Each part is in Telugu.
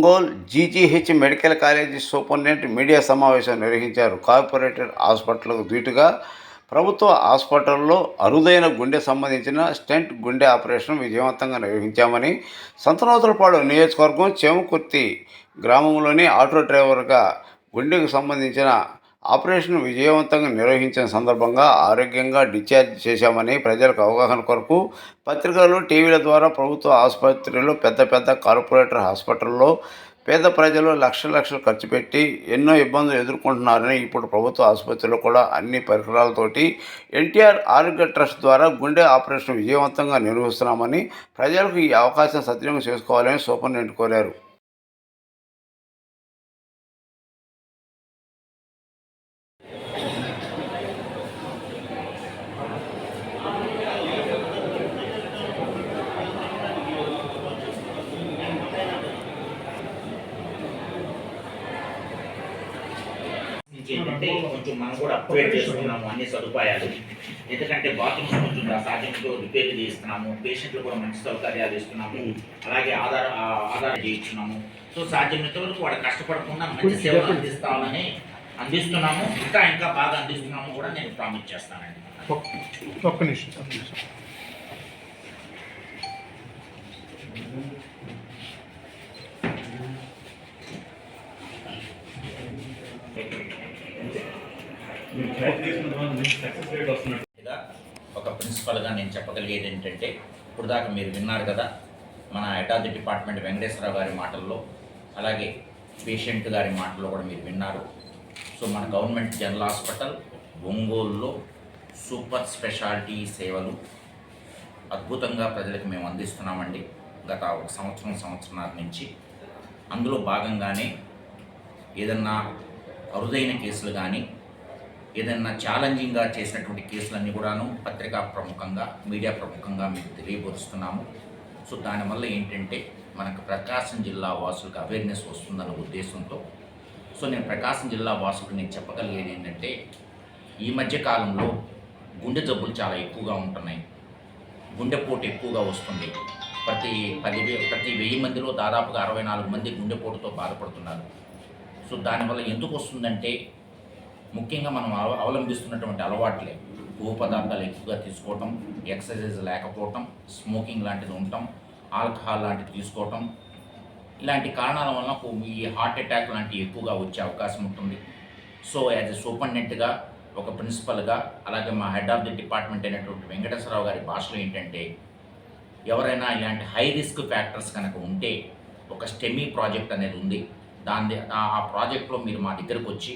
Ongole GGH medical college superintendent media సమావేశం నిర్వహించారు. కార్పొరేటెడ్ హాస్పిటల్కు ధీటుగా ప్రభుత్వ హాస్పిటల్లో అరుదైన గుండె సంబంధించిన స్టెంట్ గుండె ఆపరేషన్ విజయవంతంగా నిర్వహించామని, సంతనూతలపాడు నియోజకవర్గం చేమకుర్తి గ్రామంలోని ఆటో డ్రైవర్గా గుండెకు సంబంధించిన ఆపరేషన్ విజయవంతంగా నిర్వహించిన సందర్భంగా ఆరోగ్యంగా డిశ్చార్జ్ చేశామని, ప్రజలకు అవగాహన కొరకు పత్రికలు, టీవీల ద్వారా ప్రభుత్వ ఆసుపత్రుల్లో, పెద్ద పెద్ద కార్పొరేటర్ హాస్పిటల్లో పేద ప్రజలు లక్షలు ఖర్చు పెట్టి ఎన్నో ఇబ్బందులు ఎదుర్కొంటున్నారని, ఇప్పుడు ప్రభుత్వ ఆసుపత్రుల్లో కూడా అన్ని పరికరాలతోటి ఎన్టీఆర్ ఆరోగ్య ట్రస్ట్ ద్వారా గుండె ఆపరేషన్ విజయవంతంగా నిర్వహిస్తున్నామని, ప్రజలకు ఈ అవకాశం సద్వినియోగం చేసుకోవాలని సూపరింటెండెంట్ కోరారు. ఏంటంటే కొంచెం మనం కూడా అప్గ్రేడ్ చేసుకున్నాము అన్ని సదుపాయాలు. ఎందుకంటే బాత్రూమ్స్ కొంచెం సాధ్యంతో రిపేర్ చేయిస్తున్నాము, పేషెంట్లు కూడా మంచి సౌకర్యాలు ఇస్తున్నాము, అలాగే ఆధార చేయించున్నాము. సో సాధ్యమైనంత వరకు వాడు కష్టపడకుండా మంచి సేవలు అందిస్తున్నాము, ఇంకా బాగా అందిస్తున్నాము కూడా నేను ప్రామిస్ చేస్తానండి. ఒక్క నిమిషం. ఒక ప్రిన్సిపల్గా నేను చెప్పగలిగేది ఏంటంటే, ఇప్పుడు దాకా మీరు విన్నారు కదా మన హెడ్ ఆఫ్ ది డిపార్ట్మెంట్ వెంకటేశ్వరరావు గారి మాటల్లో, అలాగే పేషెంట్ గారి మాటల్లో కూడా మీరు విన్నారు. సో మన గవర్నమెంట్ జనరల్ హాస్పిటల్ ఒంగోలులో సూపర్ స్పెషాలిటీ సేవలు అద్భుతంగా ప్రజలకు మేము అందిస్తున్నామండి గత ఒక సంవత్సరాల నుంచి. అందులో భాగంగానే ఏదన్నా అరుదైన కేసులు కానీ, ఏదైనా ఛాలెంజింగ్గా చేసినటువంటి కేసులన్నీ కూడాను పత్రికా ప్రముఖంగా, మీడియా ప్రముఖంగా మీకు తెలియపరుస్తున్నాము. సో దానివల్ల ఏంటంటే మనకు ప్రకాశం జిల్లా వాసులకు అవేర్నెస్ వస్తుందన్న ఉద్దేశంతో, సో నేను ప్రకాశం జిల్లా వాసులకు నేను చెప్పగలిగేది ఏంటంటే, ఈ మధ్య కాలంలో గుండె జబ్బులు చాలా ఎక్కువగా ఉంటున్నాయి, గుండెపోటు ఎక్కువగా వస్తుంది. ప్రతి 1000 మందిలో దాదాపుగా 64 మంది గుండెపోటుతో బాధపడుతున్నారు. సో దానివల్ల ఎందుకు వస్తుందంటే, ముఖ్యంగా మనం అవలంబిస్తున్నటువంటి అలవాట్లే. కొవ్వు పదార్థాలు ఎక్కువగా తీసుకోవటం, ఎక్సర్సైజ్ లేకపోవటం, స్మోకింగ్ లాంటిది ఉండటం, ఆల్కహాల్ లాంటివి తీసుకోవటం, ఇలాంటి కారణాల వలన ఈ హార్ట్ అటాక్ లాంటివి ఎక్కువగా వచ్చే అవకాశం ఉంటుంది. సో యాజ్ ఎ సూపరింటెండెంట్గా, ఒక ప్రిన్సిపల్గా, అలాగే మా హెడ్ ఆఫ్ ది డిపార్ట్మెంట్ అయినటువంటి వెంకటేశ్వరరావు గారి భాషలో ఏంటంటే, ఎవరైనా ఇలాంటి హై రిస్క్ ఫ్యాక్టర్స్ కనుక ఉంటే ఒక స్టెమీ ప్రాజెక్ట్ అనేది ఉంది. ఆ ప్రాజెక్ట్లో మీరు మా దగ్గరకు వచ్చి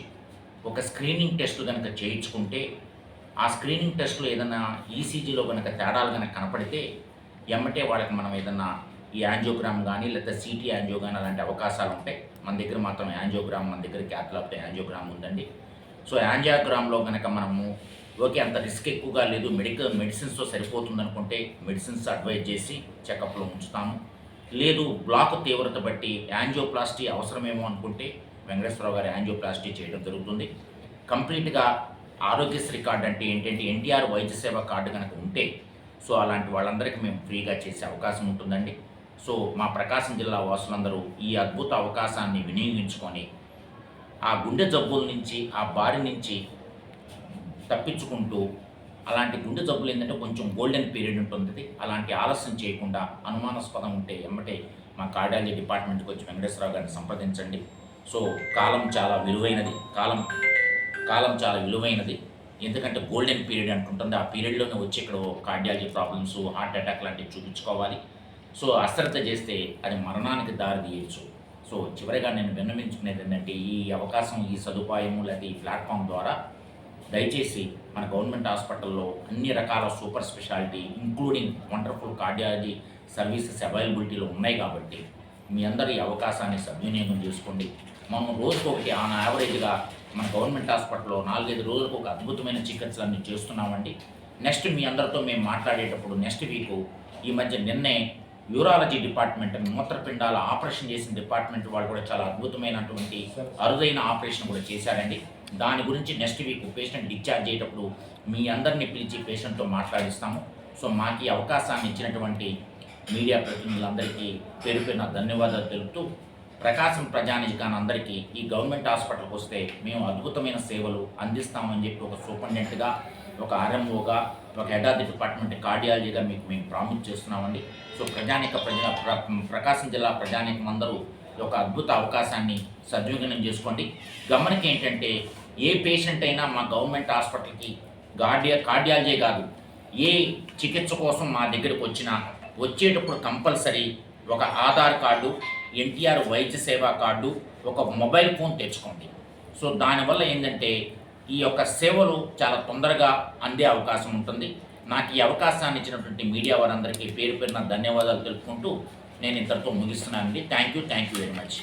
ఒక స్క్రీనింగ్ టెస్ట్ కనుక చేయించుకుంటే, ఆ స్క్రీనింగ్ టెస్ట్లో ఏదైనా ఈసీజీలో కనుక తేడాలు కనుక కనపడితే ఎమ్మటే వాళ్ళకి మనం ఏదన్నా ఈ యాంజియోగ్రామ్ కానీ, లేదా సిటీ యాంజియో కానీ అలాంటి అవకాశాలు ఉంటాయి. మన దగ్గర మాత్రం యాంజియోగ్రామ్, మన దగ్గర క్యాథ్లాబ్తో యాంజియోగ్రామ్ ఉందండి. సో యాంజియోగ్రామ్లో కనుక మనము ఓకే అంత రిస్క్ ఎక్కువగా లేదు, మెడిసిన్స్తో సరిపోతుంది అనుకుంటే మెడిసిన్స్ అడ్వైజ్ చేసి చెకప్లో ఉంచుతాము. లేదు బ్లాక్ తీవ్రత బట్టి యాంజియోప్లాస్టీ అవసరమేమో అనుకుంటే వెంకటేశ్వరరావు గారి యాంజియోప్లాస్టీ చేయడం జరుగుతుంది. కంప్లీట్గా ఆరోగ్యశ్రీ కార్డు అంటే ఏంటంటే ఎన్టీఆర్ వైద్య సేవ కార్డు కనుక ఉంటే, సో అలాంటి వాళ్ళందరికీ మేము ఫ్రీగా చేసే అవకాశం ఉంటుందండి. సో మా ప్రకాశం జిల్లా వాసులందరూ ఈ అద్భుత అవకాశాన్ని వినియోగించుకొని ఆ గుండె జబ్బుల నుంచి, ఆ బారి నుంచి తప్పించుకుంటూ, అలాంటి గుండె జబ్బులు ఏంటంటే కొంచెం గోల్డెన్ పీరియడ్ ఉంటుంది, అలాంటి ఆలస్యం చేయకుండా అనుమానాస్పదం ఉంటే ఎమ్మటే మా కార్డియాలజీ డిపార్ట్మెంట్కి వచ్చి వెంకటేశ్వరరావు గారిని సంప్రదించండి. సో కాలం చాలా విలువైనది, కాలం చాలా విలువైనది. ఎందుకంటే గోల్డెన్ పీరియడ్ అంటుంటుంది, ఆ పీరియడ్లోనే వచ్చి ఇక్కడ కార్డియాలజీ ప్రాబ్లమ్స్, హార్ట్ అటాక్ లాంటివి చూపించుకోవాలి. సో అశ్రద్ధ చేస్తే అది మరణానికి దారి తీయచ్చు. సో చివరిగా నేను విన్నవించుకునేది ఏంటంటే, ఈ అవకాశం, ఈ సదుపాయము లేదా ఈ ప్లాట్ఫామ్ ద్వారా దయచేసి మన గవర్నమెంట్ హాస్పిటల్లో అన్ని రకాల super speciality including wonderful cardiology services అవైలబిలిటీలో ఉన్నాయి కాబట్టి మీ అందరి అవకాశాన్ని సద్వినియోగం చేసుకోండి. మనం రోజుకొకటి ఆన్ యావరేజ్గా మన గవర్నమెంట్ హాస్పిటల్లో 4-5 రోజులకు ఒక అద్భుతమైన చికిత్సలన్నీ చేస్తున్నామండి. నెక్స్ట్ మీ అందరితో మేము మాట్లాడేటప్పుడు నెక్స్ట్ వీకు, ఈ మధ్య నిన్నే యూరాలజీ డిపార్ట్మెంట్, మూత్రపిండాల ఆపరేషన్ చేసిన డిపార్ట్మెంట్ వాళ్ళు కూడా చాలా అద్భుతమైనటువంటి అరుదైన ఆపరేషన్ కూడా చేశారండి. దాని గురించి నెక్స్ట్ వీక్ పేషెంట్ డిశ్చార్జ్ అయ్యేటప్పుడు మీ అందరినీ పిలిచి పేషెంట్తో మాట్లాడిస్తాము. సో మాకు ఈ అవకాశాన్ని ఇచ్చినటువంటి మీడియా ప్రతినిధులందరికీ పేరు పేరున ధన్యవాదాలు తెలుపుతూ ప్రకాశం ప్రజానికానందరికీ ఈ గవర్నమెంట్ హాస్పిటల్కి వస్తే మేము అద్భుతమైన సేవలు అందిస్తామని చెప్పి ఒక సూపరింటెండెంట్గా, ఒక ఆర్ఎంఓగా, ఒక హెడ్ ఆఫ్ ది డిపార్ట్మెంట్ కార్డియాలజీగా మీకు మేము ప్రామిస్ చేస్తున్నామండి. సో ప్రకాశం జిల్లా ప్రజానికం అందరూ ఒక అద్భుత అవకాశాన్ని సద్వినియోగం చేసుకోండి. గమనిక ఏంటంటే, ఏ పేషెంట్ అయినా మా గవర్నమెంట్ హాస్పిటల్కి కార్డియాలజీ కాదు, ఏ చికిత్స కోసం మా దగ్గరికి వచ్చినా వచ్చేటప్పుడు కంపల్సరీ ఒక ఆధార్ కార్డు, ఎన్టీఆర్ వైద్య సేవా కార్డు, ఒక మొబైల్ ఫోన్ తెచ్చుకోండి. సో దానివల్ల ఏంటంటే ఈ యొక్క సేవలు చాలా తొందరగా అందే అవకాశం ఉంటుంది. నాకు ఈ అవకాశాన్ని ఇచ్చినటువంటి మీడియా వారందరికీ పేరు పేరున ధన్యవాదాలు తెలుపుకుంటూ నేను ఇంతటితో ముగిస్తున్నానండి. Thank you very much.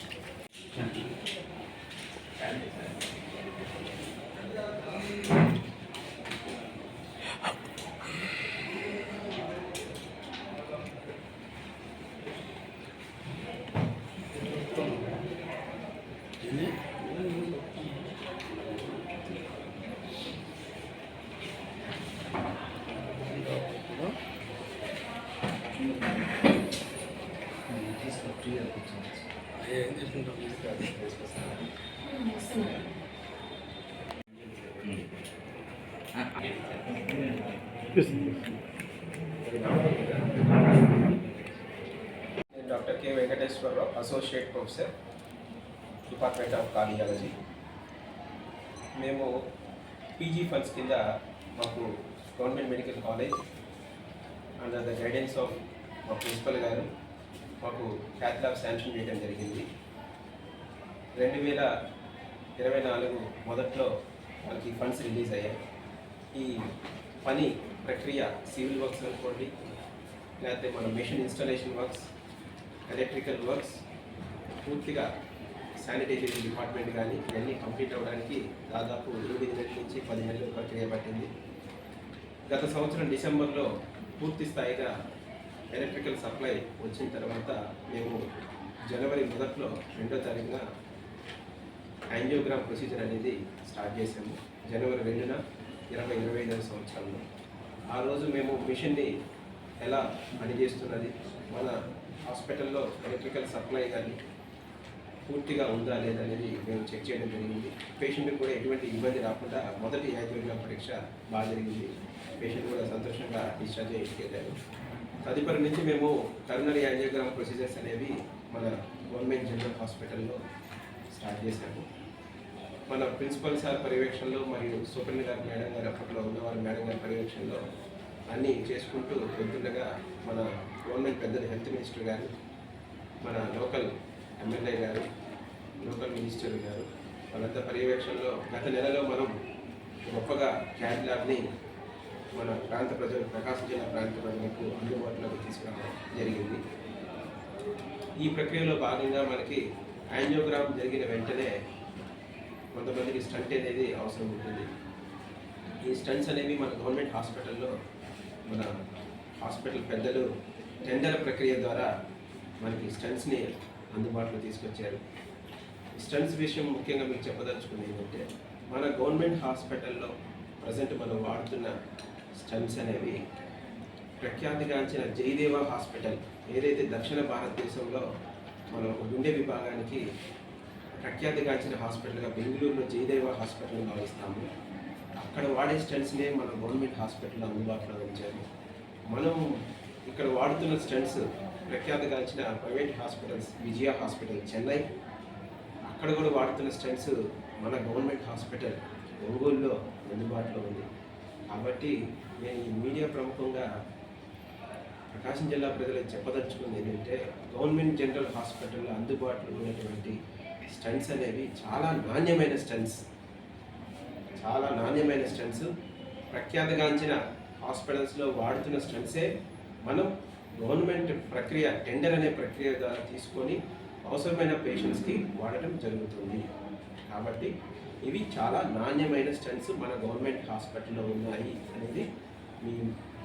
నేను doctor K Venkateswararao, associate professor, department of cardiology. మేము పీజీ ఫండ్స్ కింద మాకు government medical college under the guidance of మా ప్రిన్సిపల్ గారు మాకు క్యాత్ ల్యాబ్ శాంక్షన్ చేయడం జరిగింది. 2024 మొదట్లో మనకి ఫండ్స్ రిలీజ్ అయ్యాయి. ఈ పని ప్రక్రియ సివిల్ వర్క్స్ అనుకోండి, లేకపోతే మన machine installation works, electrical works, పూర్తిగా శానిటేషన్ డిపార్ట్మెంట్ కానీ ఇవన్నీ కంప్లీట్ అవ్వడానికి దాదాపు 8 నెలల నుంచి 10 నెలలు ప్రక్రియ పట్టింది. గత సంవత్సరం డిసెంబర్లో పూర్తి స్థాయిగా ఎలక్ట్రికల్ సప్లై వచ్చిన తర్వాత మేము జనవరి మొదట్లో 2వ తారీఖున యాంజియోగ్రామ్ ప్రొసీజర్ అనేది స్టార్ట్ చేసాము. జనవరి 2న 2025వ సంవత్సరంలో ఆ రోజు మేము మిషన్ని ఎలా పనిచేస్తున్నది, మన హాస్పిటల్లో ఎలక్ట్రికల్ సప్లై కానీ పూర్తిగా ఉందా లేదనేది మేము చెక్ చేయడం జరిగింది. పేషెంట్కి కూడా ఎటువంటి ఇబ్బంది రాకుండా మొదటి యాంజియోగ్రామ్ పరీక్ష బాగా జరిగింది. పేషెంట్ కూడా సంతోషంగా డిశ్చార్జ్ అయ్యి వెళ్ళారు. తదుపరి నుంచి మేము కరోనరీ యాంజియోగ్రామ్ ప్రొసీజర్స్ అనేవి మన గవర్నమెంట్ జనరల్ హాస్పిటల్లో స్టార్ట్ చేశాము. మన ప్రిన్సిపల్ సార్ పర్యవేక్షణలో మరియు సూపరింటెండెంట్ మేడం గారు అప్పట్లో ఉన్నవారు మేడం గారి పర్యవేక్షణలో అన్నీ చేసుకుంటూ వెళ్తుండగా మన గవర్నమెంట్ పెద్దలు హెల్త్ మినిస్టర్ గారు, మన లోకల్ ఎమ్మెల్యే గారు, లోకల్ మినిస్టర్ గారు వాళ్ళంతా పర్యవేక్షణలో గత నెలలో మనం గొప్పగా క్యాత్ ల్యాబ్ని మన ప్రాంత ప్రజలు, ప్రకాశం జిల్లా ప్రాంత ప్రజలకు అందుబాటులోకి తీసుకురావడం జరిగింది. ఈ ప్రక్రియలో భాగంగా మనకి యాంజియోగ్రామ్ జరిగిన వెంటనే కొంతమందికి స్టంట్ అనేది అవసరం ఉంటుంది. ఈ స్టంట్స్ అనేవి మన గవర్నమెంట్ హాస్పిటల్లో మన హాస్పిటల్ పెద్దలు టెండర్ ప్రక్రియ ద్వారా మనకి స్టంట్స్ని అందుబాటులో తీసుకొచ్చారు. స్టంట్స్ విషయం ముఖ్యంగా మీకు చెప్పదలుచుకుంది ఏంటంటే, మన గవర్నమెంట్ హాస్పిటల్లో ప్రజెంట్ మనం వాడుతున్న స్టంట్స్ అనేవి ప్రఖ్యాతిగాంచిన జయదేవ హాస్పిటల్ ఏదైతే దక్షిణ భారతదేశంలో మనం గుండె విభాగానికి ప్రఖ్యాతిగాంచిన హాస్పిటల్గా బెంగళూరులో జయదేవ హాస్పిటల్ భావిస్తాము. అక్కడ వాడే స్టంట్స్నే మన గవర్నమెంట్ హాస్పిటల్లో అందుబాటులో ఉంచాము. మనం ఇక్కడ వాడుతున్న స్టంట్స్ ప్రఖ్యాతిగాంచిన ప్రైవేట్ హాస్పిటల్స్, విజయ హాస్పిటల్ చెన్నై, అక్కడ కూడా వాడుతున్న స్టంట్స్ మన గవర్నమెంట్ హాస్పిటల్ ఒంగోలులో అందుబాటులో ఉంది. కాబట్టి నేను ఈ మీడియా ప్రముఖంగా ప్రకాశం జిల్లా ప్రజలకు చెప్పదలుచుకుంది ఏంటంటే, గవర్నమెంట్ జనరల్ హాస్పిటల్లో అందుబాటులో ఉన్నటువంటి స్టంట్స్ అనేవి చాలా నాణ్యమైన స్టంట్స్, ప్రఖ్యాతిగాంచిన హాస్పిటల్స్లో వాడుతున్న స్టంట్సే మనం గవర్నమెంట్ ప్రక్రియ, టెండర్ అనే ప్రక్రియ ద్వారా తీసుకొని అవసరమైన పేషెంట్స్కి వాడటం జరుగుతుంది. కాబట్టి ఇవి చాలా నాణ్యమైన స్టంట్స్ మన గవర్నమెంట్ హాస్పిటల్లో ఉన్నాయి అనేది మీ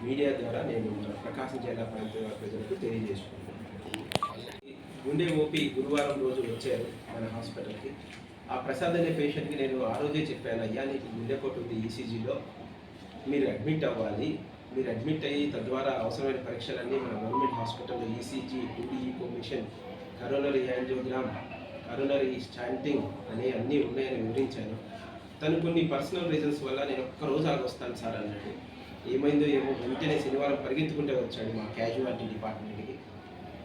మీడియా ద్వారా నేను మన ప్రకాశం జిల్లా ప్రాంత ప్రజలకు తెలియజేసుకుంటున్నాను. గుండె ఓపీ గురువారం రోజు వచ్చారు మన హాస్పిటల్కి. ఆ ప్రసాద్ అనే పేషెంట్కి నేను ఆ రోజే చెప్పాను, అయ్యా నీకు గుండెపోటు ఉంది, ఈసీజీలో మీరు అడ్మిట్ అవ్వాలి. మీరు అడ్మిట్ అయ్యి తద్వారా అవసరమైన పరీక్షలన్నీ మన గవర్నమెంట్ హాస్పిటల్లో ECG, 2D echo machine, coronary angiogram, coronary stenting అనే అన్నీ ఉన్నాయని వివరించాను. తను కొన్ని పర్సనల్ రీజన్స్ వల్ల నేను ఒక్కరోజు ఆగొస్తాను సార్ అన్నాడు. ఏమైందో ఏమో వెంటనే శనివారం పరిగెత్తుకుంటే వచ్చాడు మా క్యాజువాలిటీ డిపార్ట్మెంట్కి.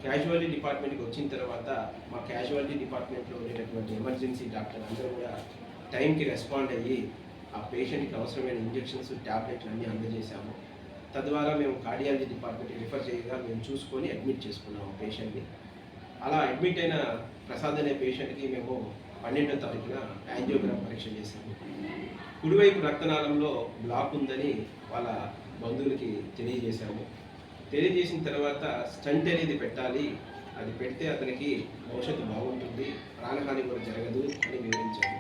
క్యాజువాలిటీ డిపార్ట్మెంట్కి వచ్చిన తర్వాత మా క్యాజువాలిటీ డిపార్ట్మెంట్లో ఉండేటటువంటి ఎమర్జెన్సీ డాక్టర్ అందరూ కూడా టైంకి రెస్పాండ్ అయ్యి ఆ పేషెంట్కి అవసరమైన ఇంజెక్షన్స్ ట్యాబ్లెట్లు అన్నీ అందజేశాము. తద్వారా మేము కార్డియాలజీ డిపార్ట్మెంట్కి రిఫర్ చేయగా మేము చూసుకొని అడ్మిట్ చేసుకున్నాము పేషెంట్ని. అలా అడ్మిట్ అయిన ప్రసాద్ అనే పేషెంట్కి మేము 12వ తారీఖున యాంజియోగ్రామ్ పరీక్ష చేశాము. కుడివైపు రక్తనాళంలో బ్లాక్ ఉందని వాళ్ళ బంధువులకి తెలియజేశాము. తెలియజేసిన తర్వాత స్టంట్ అనేది పెట్టాలి, అది పెడితే అతనికి భవిష్యత్తు బాగుంటుంది, ప్రాణహాని కూడా జరగదు అని వివరించాము.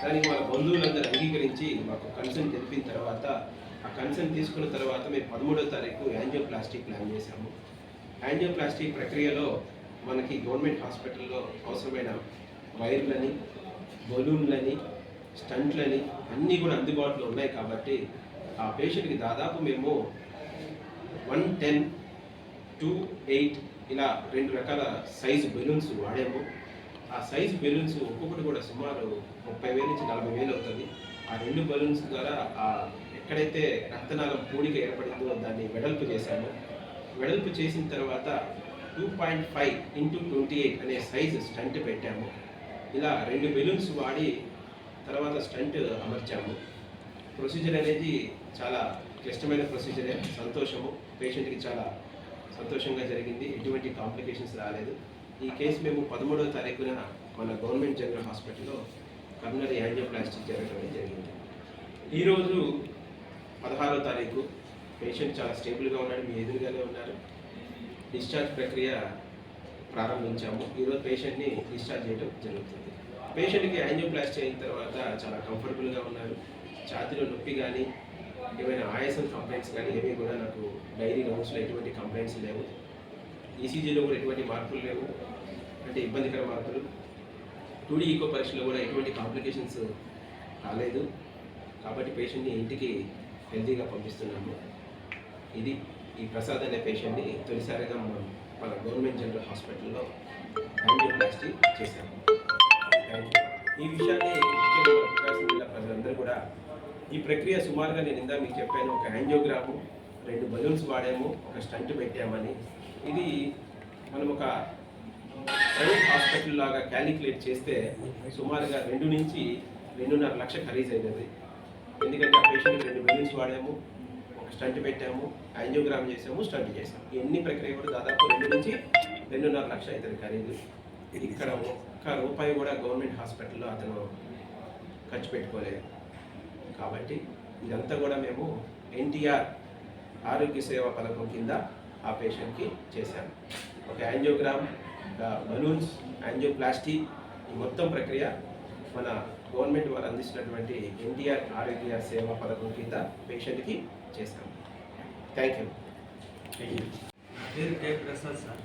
దానికి వాళ్ళ బంధువులందరూ అంగీకరించి మాకు కన్సర్న్ తెలిపిన తర్వాత ఆ కన్సర్న్ తీసుకున్న తర్వాత మేము 13వ తారీఖు యాంజియోప్లాస్టీ ప్లాన్ చేశాము. యాంజియోప్లాస్టీ ప్రక్రియలో మనకి గవర్నమెంట్ హాస్పిటల్లో అవసరమైన వైర్లని, బలూన్లని, స్టంట్లని అన్నీ కూడా అందుబాటులో ఉన్నాయి కాబట్టి ఆ పేషెంట్కి దాదాపు మేము 110, 2, 8 ఇలా 2 రకాల సైజు బెలూన్స్ వాడాము. ఆ సైజు బెలూన్స్ ఒక్కొక్కటి కూడా సుమారు 30,000 నుంచి 40,000 అవుతుంది. ఆ 2 బెలూన్స్ ద్వారా ఎక్కడైతే రక్తనాళం పూడిక ఏర్పడిందో దాన్ని వెడల్పు చేశాము. వెడల్పు చేసిన తర్వాత 2.5 × 28 అనే సైజు స్టంట్ పెట్టాము. ఇలా 2 బెలూన్స్ వాడి తర్వాత స్టంట్ అమర్చాము. ప్రొసీజర్ అనేది చాలా క్లిష్టమైన ప్రొసీజరే. సంతోషము, పేషెంట్కి చాలా సంతోషంగా జరిగింది, ఎటువంటి కాంప్లికేషన్స్ రాలేదు. ఈ కేసు మేము 13వ తారీఖున మన గవర్నమెంట్ జనరల్ హాస్పిటల్లో కరోనరీ యాంజియోప్లాస్టీ జరగడం జరిగింది. ఈరోజు 16వ తారీఖు పేషెంట్ చాలా స్టేబుల్గా ఉన్నాడు, మీ ఎదురుగానే ఉన్నారు. డిశ్చార్జ్ ప్రక్రియ ప్రారంభించాము. ఈరోజు పేషెంట్ని డిశ్చార్జ్ చేయడం జరుగుతుంది. పేషెంట్కి యాంజియోప్లాస్టీ అయిన తర్వాత చాలా కంఫర్టబుల్గా ఉన్నారు. ఛాతీలో నొప్పి కానీ ఏమైనా ఆయాసం కంప్లైంట్స్ కానీ ఏమీ కూడా నాకు డైరీ రౌండ్స్లో ఎటువంటి కంప్లైంట్స్ లేవు. ఈసీజీలో కూడా ఎటువంటి మార్పులు లేవు, అంటే ఇబ్బందికర మార్పులు. 2D ఈకో పరీక్షలో కూడా ఎటువంటి కాంప్లికేషన్స్ రాలేదు. కాబట్టి పేషెంట్ని ఇంటికి హెల్తీగా పంపిస్తున్నాము. ఇది ఈ ప్రసాద్ అనే పేషెంట్ని తొలిసారిగా మనం మన గవర్నమెంట్ జనరల్ హాస్పిటల్లో యాంజియోప్లాస్టీ చేశాము. ఈ విషయాన్ని ముఖ్యంగా మన ప్రకాశం జిల్లా ప్రజలందరూ కూడా ఈ ప్రక్రియ సుమారుగా నేను ఇందా మీకు చెప్పాను, ఒక యాంజియోగ్రాము, 2 బలూన్స్ వాడాము, ఒక స్టంట్ పెట్టామని. ఇది మనం ఒక ప్రైవేట్ హాస్పిటల్ లాగా క్యాలిక్యులేట్ చేస్తే సుమారుగా 2 నుంచి 2.5 లక్ష ఖరీదు అయినది. ఎందుకంటే ఆ పేషెంట్ 2 బలూన్స్ వాడాము, ఒక స్టంట్ పెట్టాము, యాంజియోగ్రామ్ చేసాము, స్టంట్ చేసాము. ఎన్ని ప్రక్రియ కూడా దాదాపు 2 నుంచి 2.5 లక్ష అవుతుంది ఖరీదు. ఇక్కడ ఒక్క రూపాయి కూడా గవర్నమెంట్ హాస్పిటల్లో అతను ఖర్చు పెట్టుకోలేదు. కాబట్టి ఇదంతా కూడా మేము ఎన్టీఆర్ ఆరోగ్య సేవా పథకం కింద ఆ పేషెంట్కి చేశాము. ఒక యాంజియోగ్రామ్, బలూన్స్, యాంజియోప్లాస్టీ, ఈ మొత్తం ప్రక్రియ మన గవర్నమెంట్ వారు అందిస్తున్నటువంటి ఎన్టీఆర్ ఆరోగ్య సేవా పథకం కింద పేషెంట్కి చేశాము. Thank you. నా పేరు కే ప్రసాద్ సార్.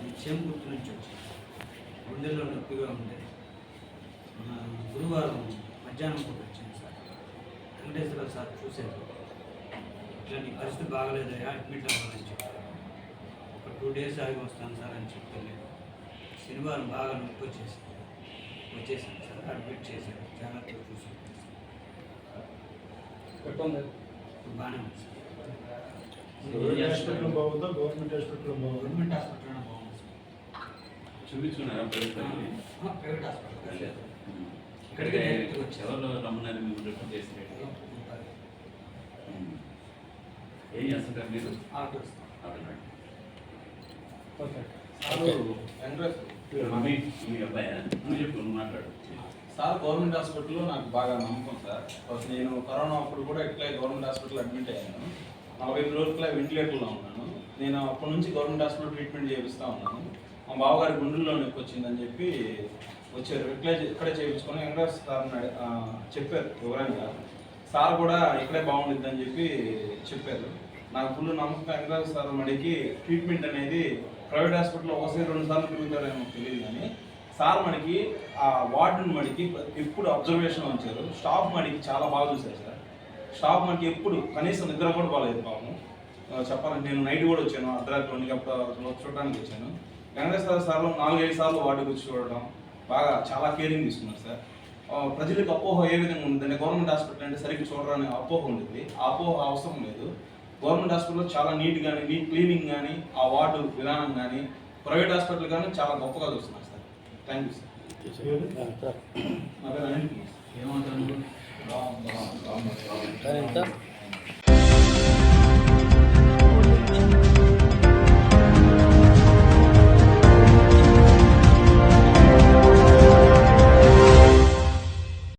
నేను చేమకుర్తి నుంచి వచ్చాను. గుండెల్లో నొప్పిగా ఉంది. గురువారం మధ్యాహ్నం పూట వచ్చాను సార్. వెంకటేశ్వర సార్ చూశారు. ఇట్లా నీ పరిస్థితి బాగలేదయ్యా, అడ్మిట్ అవ్వాలని చెప్పారు. ఒక 2 days ఆగి వస్తాను సార్ అని చెప్పలేదు. శనివారం బాగా నొప్పి వచ్చేసాను సార్. అడ్మిట్ చేశారు. జాగ్రత్తగా చూసాను. బాగానే ఉంది సార్. ప్రైవేట్ హాస్పిటల్ బాగుందా, గవర్నమెంట్ హాస్పిటల్ బాగుందా? గవర్నమెంట్ హాస్పిటల్ బాగుంది సార్. చూపించుకున్నారా ప్రైవేట్ హాస్పిటల్ ఇక్కడికి డైరెక్ట్గా వచ్చారు. ఎవరు రమ్మన్నారు మీరు రిఫర్ చేసి? ఏం చేస్తుంటారు మీరు? మీ అబ్బాయా? నువ్వు చెప్పు, నువ్వు మాట్లాడు. సార్ గవర్నమెంట్ హాస్పిటల్లో నాకు బాగా నమ్మకం సార్. ఫస్ట్ నేను కరోనా అప్పుడు కూడా ఇట్లా గవర్నమెంట్ హాస్పిటల్ అడ్మిట్ అయ్యాను. 45 రోజులు వెంటిలేటర్లో ఉన్నాను. నేను అప్పటి నుంచి గవర్నమెంట్ హాస్పిటల్ ట్రీట్మెంట్ చేపిస్తూ ఉన్నాను. మా బావగారి గుండెల్లో నొప్పి వచ్చిందని చెప్పి వచ్చారు. ఇక్కడే చేయించుకొని వెంకటేశ్వర సార్ చెప్పారు వివరంగా. సార్ కూడా ఇక్కడే బాగుండిద్దని చెప్పి చెప్పారు. నాకు ఫుల్ నమ్మకం. వెంకటేశ్వర సార్ మడికి ట్రీట్మెంట్ అనేది ప్రైవేట్ హాస్పిటల్లో 1-2 సార్లు తిరుగుతారేమో తెలియదు, కానీ సార్ మనకి ఆ వార్డుని మడికి ఎప్పుడు అబ్జర్వేషన్ ఉంచారు. స్టాఫ్ మడికి చాలా బాగా చూశారు సార్. స్టాఫ్ మనకి ఎప్పుడు కనీసం నిద్ర కూడా బాగాలేదు పాపం. చెప్పాలంటే నేను నైట్ కూడా వచ్చాను, అర్ధరాత్రి 2 గంటల చూడడానికి వచ్చాను. వెంకటేశ్వర సార్లో 4-5 సార్లు వార్డుకి వచ్చి చూడడం, బాగా చాలా కేరింగ్ తీసుకున్నారు సార్. ప్రజలకు అపోహ ఏ విధంగా ఉంటుందంటే గవర్నమెంట్ హాస్పిటల్ అంటే సరిగ్గా చూడరని అపోహ ఉండేది. ఆ అపోహ అవసరం లేదు. గవర్నమెంట్ హాస్పిటల్లో చాలా నీట్ కానీ, నీట్ క్లీనింగ్ కానీ, ఆ వార్డు విధానం కానీ, ప్రైవేట్ హాస్పిటల్ కానీ చాలా గొప్పగా చూస్తున్నారు సార్. Thank you sir. నా పేరు అనిల్ కుమార్. ఏమంటారు?